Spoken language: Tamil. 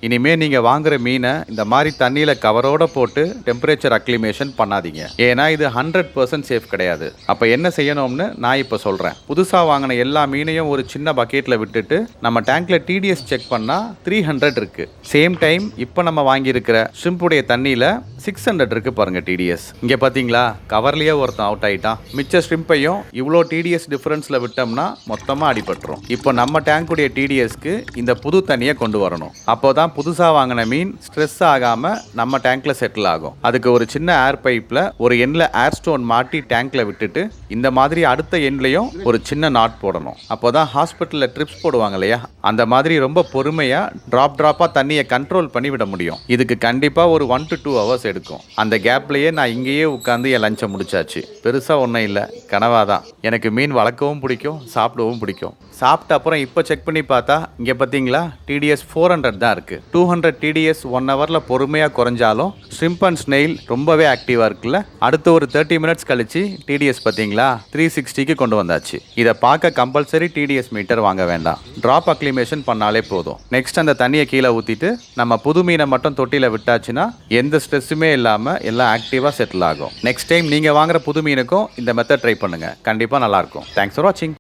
இனிமே நீங்க வாங்குற மீனை இந்த மாதிரி தண்ணியில கவரோட போட்டு டெம்பரேச்சர் அக்ளிமேஷன் பண்ணாதீங்க. ஏன்னா இது 100% சேஃப் கிடையாது. அப்ப என்ன செய்யணும்னு நான் இப்ப சொல்றேன். புதுசா வாங்கின எல்லா மீனையும் ஒரு சின்ன பக்கெட்ல விட்டுட்டு நம்ம டேங்க்ல TDS செக் பண்ணா 300 இருக்கு. சேம் டைம் இப்ப நம்ம வாங்கியிருக்கிற ஷ்ரிம்புடைய தண்ணியில 600 இருக்கு பாருங்க TDS. இங்க பாத்தீங்களா, கவர்லயே ஒருத்தன் அவுட் ஆயிட்டான். மிச்ச ஷ்ரிம்பையும் இவ்வளோ TDS டிஃபரன்ஸ்ல விட்டோம்னா மொத்தமா அடிபட்டுரும். இப்போ நம்ம டேங்குடைய TDSக்கு இந்த புது தண்ணியை கொண்டு வரணும். அப்போதான் புதுசா வாங்கின மீன் ஸ்ட்ரெஸ் ஆகாம நம்ம டேங்க்ல செட்டில் ஆகும். அதுக்கு ஒரு சின்ன ஏர் பைப்ல ஒரு எண்ட்ல ஏர் ஸ்டோன் மாட்டி டேங்க்ல விட்டுட்டு இந்த மாதிரி அடுத்த எண்ட்லயும் ஒரு சின்ன நாட் போடணும். அப்போதான் ஹாஸ்பிட்டல்ல ட்ரிப்ஸ் போடுவாங்க இல்லையா, அந்த மாதிரி ரொம்ப பொறுமையா டிராப்பா தண்ணியை கண்ட்ரோல் பண்ணி விட முடியும். இதுக்கு கண்டிப்பா ஒரு 1 to 2 hours எடுக்கும். அந்த கேப்லயே நான் இங்கேயே உட்காந்து என் லஞ்சை முடிச்சாச்சு. பெருசா ஒன்றும் இல்லை, கனவாதான். எனக்கு மீன் வளர்க்கவும் பிடிக்கும், சாப்பிடவும் பிடிக்கும். சாப்பிட்ட அப்புறம் இப்போ செக் பண்ணி பார்த்தா இங்கே பார்த்தீங்களா TDS 400 தான் இருக்கு. 200 TDS 1 ஹவர்ல பொறுமையாக குறைஞ்சாலும் ஷ்ரிம்ப் அண்ட் ஸ்னெயில் ரொம்பவே ஆக்டிவாக இருக்குல்ல. அடுத்த ஒரு 30 மினிட்ஸ் கழிச்சு TDS பார்த்தீங்களா 360க்கு கொண்டு வந்தாச்சு. இதை பார்க்க கம்பல்சரி TDS மீட்டர் வாங்க வேண்டாம், டிராப் அக்ளிமேஷன் பண்ணாலே போதும். நெக்ஸ்ட் அந்த தண்ணியை கீழே ஊற்றிட்டு நம்ம புது மீனை மட்டும் தொட்டியில் விட்டாச்சுன்னா எந்த ஸ்ட்ரெஸ்ஸுமே இல்லாமல் எல்லாம் ஆக்டிவாக செட்டில் ஆகும். நெக்ஸ்ட் டைம் நீங்கள் வாங்குற புது மீனுக்கும் இந்த மெத்தட் ட்ரை பண்ணுங்க, கண்டிப்பாக நல்லாயிருக்கும். தேங்க்ஸ் ஃபார் வாட்சிங்.